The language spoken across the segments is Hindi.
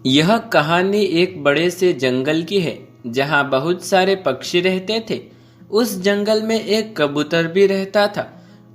यह कहानी एक बड़े से जंगल की है जहाँ बहुत सारे पक्षी रहते थे। उस जंगल में एक कबूतर भी रहता था।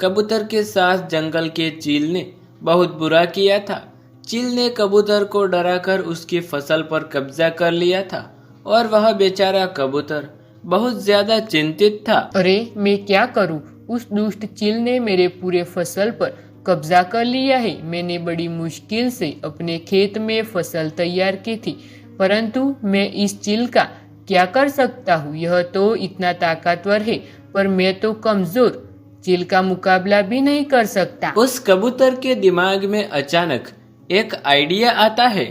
कबूतर के साथ जंगल के चील ने बहुत बुरा किया था। चील ने कबूतर को डराकर उसकी फसल पर कब्जा कर लिया था और वह बेचारा कबूतर बहुत ज्यादा चिंतित था। अरे मैं क्या करूं? उस दुष्ट चील ने मेरे पूरे फसल पर कब्जा कर लिया है। मैंने बड़ी मुश्किल से अपने खेत में फसल तैयार की थी, परंतु मैं इस चील का क्या कर सकता हूँ? यह तो इतना ताकतवर है, पर मैं तो कमजोर, चील का मुकाबला भी नहीं कर सकता। उस कबूतर के दिमाग में अचानक एक आइडिया आता है।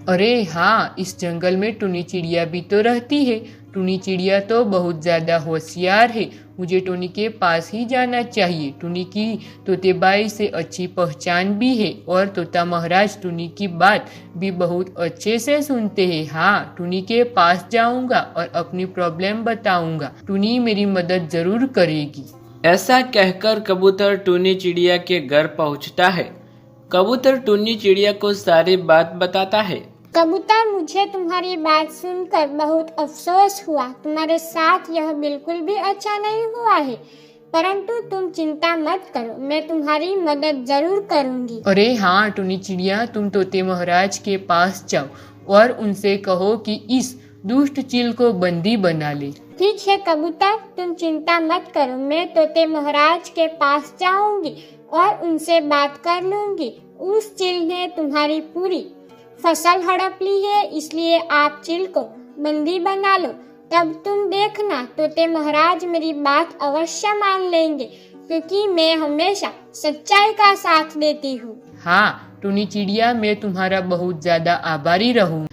अरे हाँ, इस जंगल में टुनी चिड़िया भी तो रहती है। टुनी चिड़िया तो बहुत ज्यादा होशियार है, मुझे टुनी के पास ही जाना चाहिए। टुनी की तोतेबाई से अच्छी पहचान भी है और तोता महाराज टुनी की बात भी बहुत अच्छे से सुनते हैं। हाँ, टुनी के पास जाऊंगा और अपनी प्रॉब्लम बताऊंगा। टुनी मेरी मदद जरूर करेगी। ऐसा कहकर कबूतर टुनी चिड़िया के घर पहुंचता है। कबूतर टुनी चिड़िया को सारी बात बताता है। कबूतर, मुझे तुम्हारी बात सुनकर बहुत अफसोस हुआ। तुम्हारे साथ यह बिल्कुल भी अच्छा नहीं हुआ है, परंतु तुम चिंता मत करो, मैं तुम्हारी मदद जरूर करूंगी। अरे हाँ टुनी चिड़िया, तुम तोते महाराज के पास जाओ और उनसे कहो कि इस दुष्ट चील को बंदी बना ले। ठीक है कबूतर, तुम चिंता मत करो, मैं तोते महाराज के पास जाऊंगी और उनसे बात कर लूंगी। उस चील ने तुम्हारी पूरी फसल हड़प ली है, इसलिए आप चील को बंदी बना लो। तब तुम देखना, तोते महाराज मेरी बात अवश्य मान लेंगे, क्योंकि मैं हमेशा सच्चाई का साथ देती हूँ। हाँ टुनी चिड़िया, मैं तुम्हारा बहुत ज्यादा आभारी रहूँ।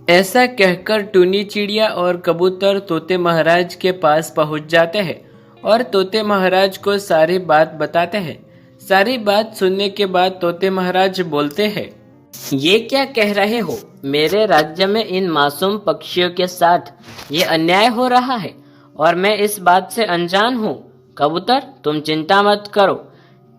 ऐसा कहकर टुनी चिड़िया और कबूतर तोते महाराज के पास पहुंच जाते हैं और तोते महाराज को सारी बात बताते हैं। सारी बात सुनने के बाद तोते महाराज बोलते हैं, ये क्या कह रहे हो? मेरे राज्य में इन मासूम पक्षियों के साथ ये अन्याय हो रहा है और मैं इस बात से अनजान हूँ। कबूतर, तुम चिंता मत करो।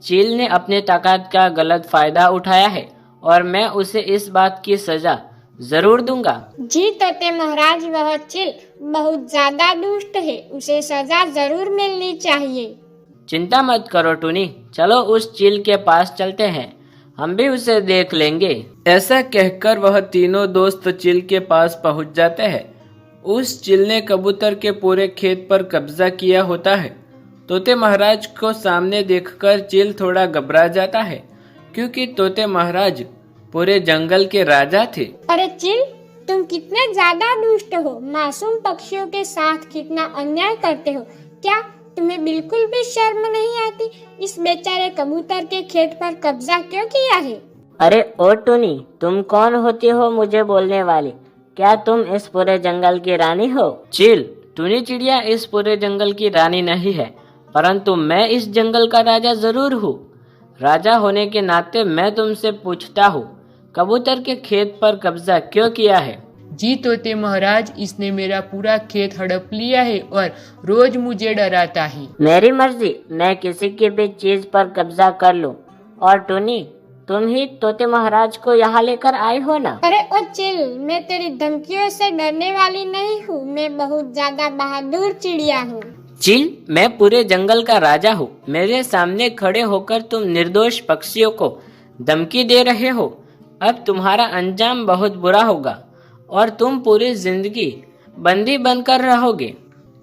चील ने अपने ताकत का गलत फायदा उठाया है और मैं उसे इस बात की सजा जरूर दूंगा। जी तोते महाराज, वह चील बहुत ज्यादा दुष्ट है, उसे सजा जरूर मिलनी चाहिए। चिंता मत करो टुनी, चलो उस चील के पास चलते हैं, हम भी उसे देख लेंगे। ऐसा कहकर वह तीनों दोस्त चील के पास पहुंच जाते हैं। उस चील ने कबूतर के पूरे खेत पर कब्जा किया होता है। तोते महाराज को सामने देखकर चील थोड़ा घबरा जाता है, क्योंकि तोते महाराज पूरे जंगल के राजा थे। अरे चील, तुम कितने ज्यादा दुष्ट हो, मासूम पक्षियों के साथ कितना अन्याय करते हो। क्या तुम्हें बिल्कुल भी शर्म नहीं आती? इस बेचारे कबूतर के खेत पर कब्जा क्यों किया है? अरे ओ टुनी, तुम कौन होती हो मुझे बोलने वाली? क्या तुम इस पूरे जंगल की रानी हो? चील, टुनी चिड़िया इस पूरे जंगल की रानी नहीं है, परंतु मैं इस जंगल का राजा जरूर हूँ। राजा होने के नाते मैं तुमसे पूछता हूँ, कबूतर के खेत पर कब्जा क्यों किया है? जी तोते महाराज, इसने मेरा पूरा खेत हड़प लिया है और रोज मुझे डराता है। मेरी मर्जी, मैं किसी की भी चीज पर कब्जा कर लूं। और टुनी, तुम ही तोते महाराज को यहाँ लेकर आए हो ना? अरे ओ चील, मैं तेरी धमकियों से डरने वाली नहीं हूँ, मैं बहुत ज्यादा बहादुर चिड़िया हूँ। चील, मैं पूरे जंगल का राजा हूँ। मेरे सामने खड़े होकर तुम निर्दोष पक्षियों को धमकी दे रहे हो। अब तुम्हारा अंजाम बहुत बुरा होगा और तुम पूरी जिंदगी बंदी बनकर रहोगे।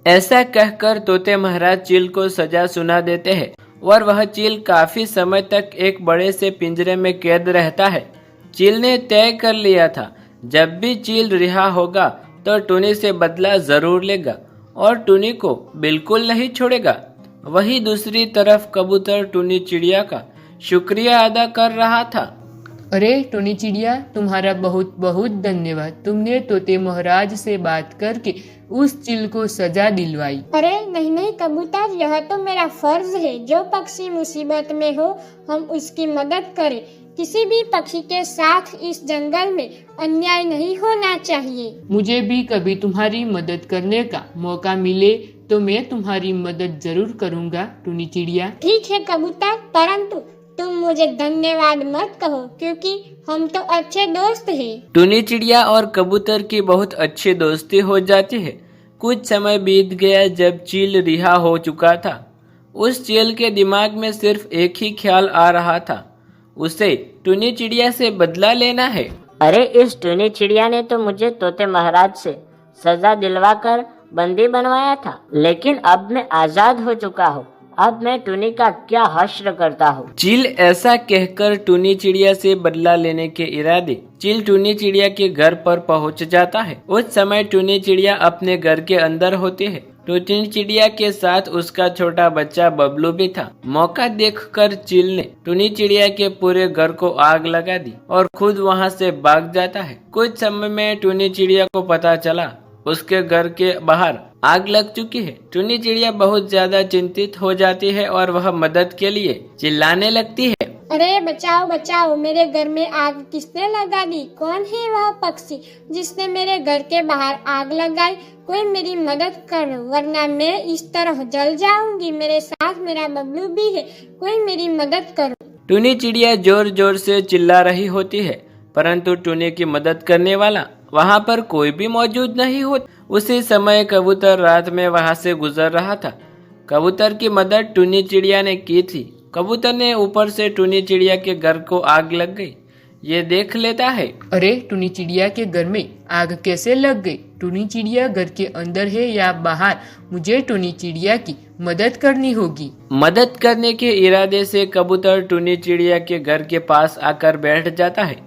ऐसा कहकर तोते महाराज चील को सजा सुना देते हैं और वह चील काफी समय तक एक बड़े से पिंजरे में कैद रहता है। चील ने तय कर लिया था, जब भी चील रिहा होगा तो टुनी से बदला जरूर लेगा और टुनी को बिल्कुल नहीं छोड़ेगा। वही दूसरी तरफ कबूतर टुनी चिड़िया का शुक्रिया अदा कर रहा था। अरे टुनी चिड़िया, तुम्हारा बहुत बहुत धन्यवाद। तुमने तोते महाराज से बात करके उस चील को सजा दिलवाई। अरे नहीं नहीं कबूतर, यह तो मेरा फर्ज है, जो पक्षी मुसीबत में हो हम उसकी मदद करें। किसी भी पक्षी के साथ इस जंगल में अन्याय नहीं होना चाहिए। मुझे भी कभी तुम्हारी मदद करने का मौका मिले तो मैं तुम्हारी मदद जरूर करूँगा टुनी चिड़िया। ठीक है कबूतर, परंतु तुम मुझे धन्यवाद मत कहो क्योंकि हम तो अच्छे दोस्त हैं। टुनी चिड़िया और कबूतर की बहुत अच्छी दोस्ती हो जाती है। कुछ समय बीत गया जब चील रिहा हो चुका था। उस चील के दिमाग में सिर्फ एक ही ख्याल आ रहा था, उसे टुनी चिड़िया से बदला लेना है। अरे इस टुनी चिड़िया ने तो मुझे तोते महाराज से सजा दिलवाकर बंदी बनवाया था, लेकिन अब मैं आजाद हो चुका हूँ। अब मैं टुनी का क्या हश्र करता हूँ। चील ऐसा कहकर टुनी चिड़िया से बदला लेने के इरादे चील टुनी चिड़िया के घर पर पहुंच जाता है। उस समय टुनी चिड़िया अपने घर के अंदर होती है। टुनी चिड़िया के साथ उसका छोटा बच्चा बबलू भी था। मौका देखकर चील ने टुनी चिड़िया के पूरे घर को आग लगा दी और खुद वहां से भाग जाता है। कुछ समय में टुनी चिड़िया को पता चला उसके घर के बाहर आग लग चुकी है। टुनी चिड़िया बहुत ज्यादा चिंतित हो जाती है और वह मदद के लिए चिल्लाने लगती है। अरे बचाओ बचाओ, मेरे घर में आग किसने लगा दी? कौन है वह पक्षी जिसने मेरे घर के बाहर आग लगाई? कोई मेरी मदद करो वरना मैं इस तरह जल जाऊंगी। मेरे साथ मेरा बबलू भी है, कोई मेरी मदद करो। टुनी चिड़िया जोर जोर से चिल्ला रही होती है, परंतु टुनी की मदद करने वाला वहाँ पर कोई भी मौजूद नहीं होता। उसी समय कबूतर रात में वहाँ से गुजर रहा था। कबूतर की मदद टुनी चिड़िया ने की थी। कबूतर ने ऊपर से टुनी चिड़िया के घर को आग लग गई ये देख लेता है। अरे टुनी चिड़िया के घर में आग कैसे लग गई? टुनी चिड़िया घर के अंदर है या बाहर? मुझे टुनी चिड़िया की मदद करनी होगी। मदद करने के इरादे से कबूतर टुनी चिड़िया के घर के पास आकर बैठ जाता है।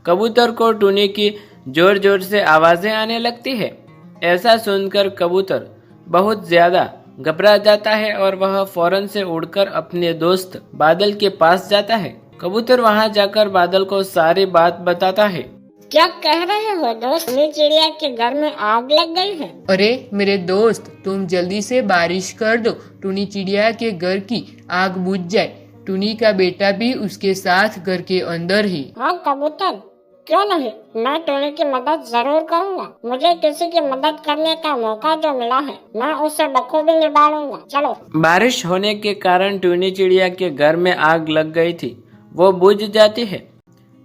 कबूतर को टुनी की जोर जोर से आवाजें आने लगती है। ऐसा सुनकर कबूतर बहुत ज्यादा घबरा जाता है और वह फौरन से उड़कर अपने दोस्त बादल के पास जाता है। कबूतर वहां जाकर बादल को सारी बात बताता है। क्या कह रहे हो दोस्त? टुनी चिड़िया के घर में आग लग गई है। अरे मेरे दोस्त, तुम जल्दी से बारिश कर दो, टुनी चिड़िया के घर की आग बुझ जाए। टुनी का बेटा भी उसके साथ घर के अंदर है। हाँ कबूतर, क्यों नहीं, मैं टुनी की मदद जरूर करूँगा। मुझे किसी की मदद करने का मौका जो मिला है मैं उसे बखूबी निभाऊंगा। चलो। बारिश होने के कारण टुनी चिड़िया के घर में आग लग गई थी, वो बुझ जाती है।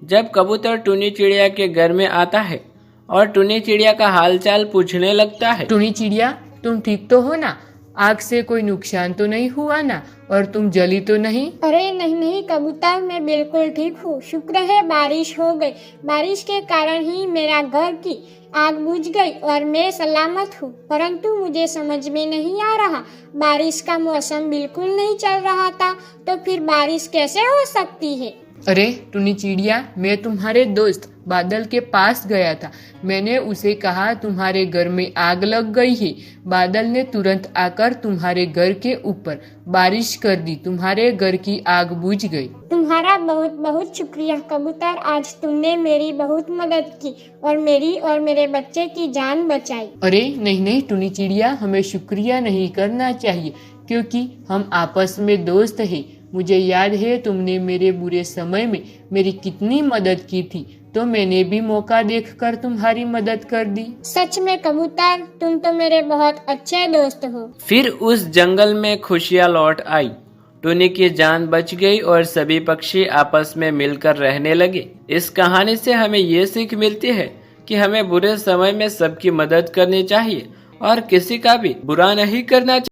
जब कबूतर टुनी चिड़िया के घर में आता है और टुनी चिड़िया का हालचाल पूछने लगता है। टुनी चिड़िया, तुम ठीक तो हो ना? आग से कोई नुकसान तो नहीं हुआ ना? और तुम जली तो नहीं? अरे नहीं नहीं कबूतर, मैं बिल्कुल ठीक हूँ। शुक्र है बारिश हो गई। बारिश के कारण ही मेरा घर की आग बुझ गई और मैं सलामत हूँ। परंतु मुझे समझ में नहीं आ रहा, बारिश का मौसम बिल्कुल नहीं चल रहा था, तो फिर बारिश कैसे हो सकती है? अरे टुनी चिड़िया, मैं तुम्हारे दोस्त बादल के पास गया था। मैंने उसे कहा तुम्हारे घर में आग लग गई है। बादल ने तुरंत आकर तुम्हारे घर के ऊपर बारिश कर दी, तुम्हारे घर की आग बुझ गई। तुम्हारा बहुत बहुत शुक्रिया कबूतर, आज तुमने मेरी बहुत मदद की और मेरी और मेरे बच्चे की जान बचाई। अरे नहीं नहीं टुनी चिड़िया, हमें शुक्रिया नहीं करना चाहिए क्योंकि हम आपस में दोस्त हैं। मुझे याद है तुमने मेरे बुरे समय में मेरी कितनी मदद की थी, तो मैंने भी मौका देखकर तुम्हारी मदद कर दी। सच में कबूतर, तुम तो मेरे बहुत अच्छे दोस्त हो। फिर उस जंगल में खुशियाँ लौट आई। टुनी की जान बच गई और सभी पक्षी आपस में मिलकर रहने लगे। इस कहानी से हमें ये सीख मिलती है कि हमें बुरे समय में सबकी मदद करनी चाहिए और किसी का भी बुरा नहीं करना चाहिए।